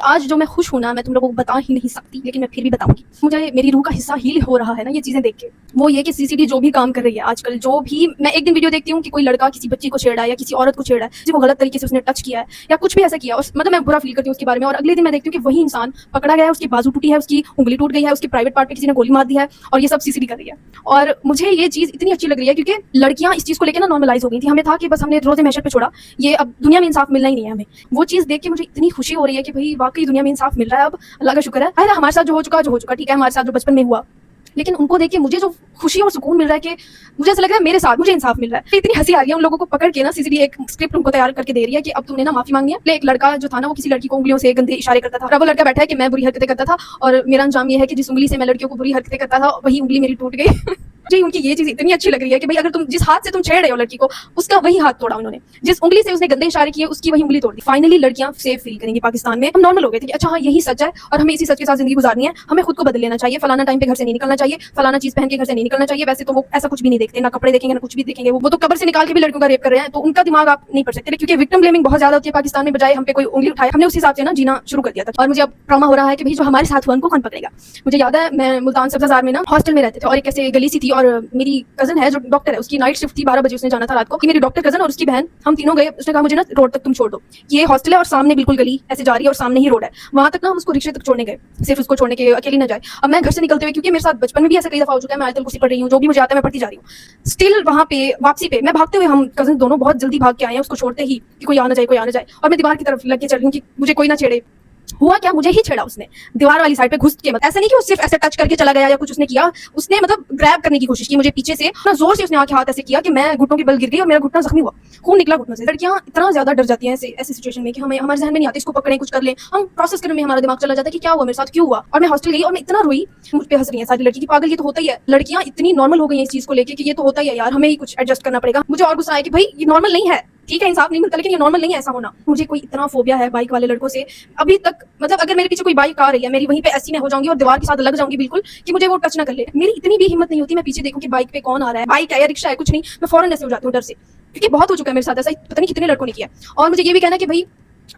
आज जो मैं खुश हूँ ना, मैं तुम लोगों को बता ही नहीं सकती, लेकिन मैं फिर भी बताऊंगी। मुझे मेरी रूह का हिस्सा हील हो रहा है ना ये चीजें देख के। वो ये कि सीसीटीवी जो भी काम कर रही है आजकल, जो भी मैं एक दिन वीडियो देखती हूँ कि कोई लड़का किसी बच्ची को छेड़ा है या किसी औरत को छेड़ा है, किसी को गलत तरीके से उसने टच किया है या कुछ भी ऐसा किया, और मतलब मैं बुरा फील करती हूँ उसके बारे में। और अगले दिन मैं देखती हूँ कि वही इंसान पकड़ा गया है, उसकी बाजू टूटी है, उसकी उंगली टूट गई है, उसके प्राइवेट पार्ट पे किसी ने गोली मार दी है, और ये सब सीसीटीवी कर रही है। और मुझे ये चीज इतनी अच्छी लग रही है क्योंकि लड़कियां इस चीज को लेकर ना नॉर्मलाइज हो गई थी। हमें था कि बस हमने रोजे मैशर पे छोड़ा, ये अब दुनिया में इंसाफ मिलना ही नहीं है हमें। वो चीज देख के मुझे इतनी खुशी हो रही है कि भाई वाकई दुनिया में इंसाफ मिल रहा है अब। अल्लाह का शुक्र है। अरे हमारे साथ जो हो चुका ठीक है, हमारे साथ जो बचपन में हुआ, लेकिन उनको देख के मुझे जो खुशी और सुकून मिल रहा है कि मुझे ऐसा लग रहा है मेरे साथ मुझे इंसाफ मिल रहा है। इतनी हंसी आ रही है उन लोगों को पकड़ के ना, सीसीटीवी एक स्क्रिप्ट उनको तैयार करके दे रही है कि अब तुमने ना माफी मांगनी है। एक लड़का जो था ना, वो किसी लड़की को उंगलियों से गंदे इशारे करता था। वो लड़का बैठा है कि मैं बुरी हरकतें करता था और मेरा अंजाम ये है कि जिस उंगली से मैं लड़कियों को बुरी हरकतें करता था वही उंगली मेरी टूट गई। जी, उनकी ये चीज इतनी अच्छी लग रही है कि भाई अगर तुम जिस हाथ से तुम छेड़ रहे हो लड़की को, उसका वही हाथ तोड़ा उन्होंने। जिस उंगली से उसने गंदे इशारे किए उसकी वही उंगली तोड़ दी। फाइनली लड़कियां सेफ फील करेंगी पाकिस्तान में। हम नॉर्मल हो गए थे कि अच्छा हाँ यही सच है और हमें इसी सच के साथ जिंदगी गुजारनी है, हमें खुद को बदल लेना चाहिए, फलाना टाइम पे घर से नहीं निकलना चाहिए, फलाना चीज पहन के घर से नहीं निकलना चाहिए। वैसे तो वो ऐसा कुछ भी नहीं देखते, ना कपड़े देखेंगे ना कुछ भी देखेंगे, वो तो कब्र से निकाल के भी लड़कियों का रेप कर रहे हैं, तो उनका दिमाग आप नहीं पढ़ सकते। क्योंकि विक्टिम ब्लेमिंग बहुत ज्यादा होती है पाकिस्तान में, बजाय हम पे कोई उंगली उठाए हमने उस हिसाब से ना जीना शुरू कर दिया था। और मुझे अब ट्रॉमा हो रहा है कि भाई जो हमारे साथ हुआ उनको कौन पकड़ेगा। मुझे याद है मैं मुल्तान सब्जाजार में ना हॉस्टल में रहते थे और एक ऐसे गली सी थी, और मेरी कजन है जो डॉक्टर है, उसकी नाइट शिफ्ट थी, 12 बजे उसने जाना था रात को। कि मेरी डॉक्टर कजन और उसकी बहन, हम तीनों गए। उसने कहा मुझे ना रोड तक तुम छोड़ दो, ये हॉस्टल है और सामने बिल्कुल गली ऐसे जा रही है और सामने ही रोड है, वहां तक ना हम उसको रिक्शे तक छोड़ने गए, सिर्फ उसको छोड़ने के, अकेली ना जाए। अब मैं घर से निकलते हुए, क्योंकि मेरे साथ बचपन में भी ऐसा कई दफा हो चुका है, मैं आयतल कुर्सी पढ़ रही हूँ, जो भी मुझे आता है मैं पढ़ती जा रही हूँ, स्टिल वहां पे वापसी पे मैं भागते हुए, हम कजन दोनों बहुत जल्दी भाग के आए हैं उसको छोड़ते ही कि कोई आना जाए कोई आना जाए। और मैं दीवार की तरफ लग के चल रही हूँ कि मुझे कोई ना छेड़े। हुआ क्या, मुझे ही छेड़ा उसने दीवार वाली साइड पे घुस के। ऐसा नहीं कि वो सिर्फ ऐसे टच करके चला गया या कुछ उसने किया, उसने मतलब ग्रैब करने की कोशिश की मुझे पीछे से, इतना जोर से उसने आके हाथ ऐसे किया कि मैं घुटनों के बल गिर गई और मेरा घुटना जख्मी हुआ, खून निकला घुटनों से। लड़कियां इतना ज्यादा डर जाती हैं ऐसे सिचुएशन में कि हमें हमारे जहन में नहीं आती इसको पकड़े कुछ कर ले, हम प्रोसेस करने में हमारा दिमाग चला जाता है कि क्या हुआ मेरे साथ, क्यों हुआ। और मैं हॉस्टल गई और मैं इतना रोई, मुझ पे हंस रही है सारी लड़की की, पागल ये तो होता ही है। लड़कियां इतनी नॉर्मल हो गई है इस चीज को लेकर कि ये तो होता ही है यार, हमें ही कुछ एडजस्ट करना पड़ेगा। मुझे और गुस्सा आया कि भाई ये नॉर्मल नहीं है, ठीक है इंसाफ नहीं मिलता लेकिन ये नॉर्मल नहीं है ऐसा होना। मुझे कोई इतना फोबिया है बाइक वाले लड़कों से अभी तक, मतलब अगर मेरे पीछे कोई बाइक आ रही है, मेरी वहीं पे ऐसी मैं हो जाऊंगी और दीवार के साथ लग जाऊंगी बिल्कुल कि मुझे वो टच ना कर ले। मेरी इतनी भी हिम्मत नहीं होती मैं पीछे देखूं कि बाइक पे कौन आ रहा है, बाइक है या रिक्शा है, कुछ नहीं, मैं फौरन ऐसे हो जाती हूँ डर से, क्योंकि बहुत हो चुका है मेरे साथ ऐसा, पता नहीं कितने लड़कों ने किया। और मुझे ये भी कहना कि भाई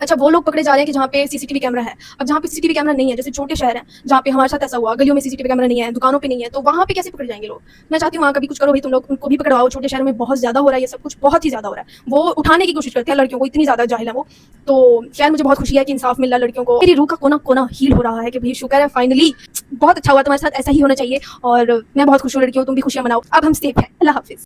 अच्छा वो लोग पकड़े जा रहे हैं कि जहाँ पे सीसीटीवी कैमरा है। अब जहाँ पे सीसीटीवी कैमरा नहीं है, जैसे छोटे शहर हैं जहाँ पे हमारे साथ ऐसा हुआ, गलियों में सीसीटीवी कैमरा नहीं है, दुकानों पे नहीं है, तो वहाँ पे कैसे पकड़े जाएंगे लोग। मैं चाहती हूँ वहाँ कभी कुछ करो भाई, तुम लोग उनको भी पकड़वाओ। छोटे शहर में बहुत ज्यादा हो रहा है ये सब कुछ, बहुत ही ज्यादा हो रहा है। वो उठाने की कोशिश करते हैं लड़कियों को, इतनी ज्यादा जाहिल है वो। तो खैर मुझे बहुत खुशी है कि इंसाफ मिल रहा है लड़कियों को। मेरी रूह का कोना कोना हील हो रहा है कि भाई शुक्र है फाइनली, बहुत अच्छा हुआ, तुम्हारे साथ ऐसा ही होना चाहिए। और मैं बहुत खुश हूँ, लड़कियों तुम भी खुशियां मनाओ, अब हम सेफ हैं। अल्लाह हाफिज।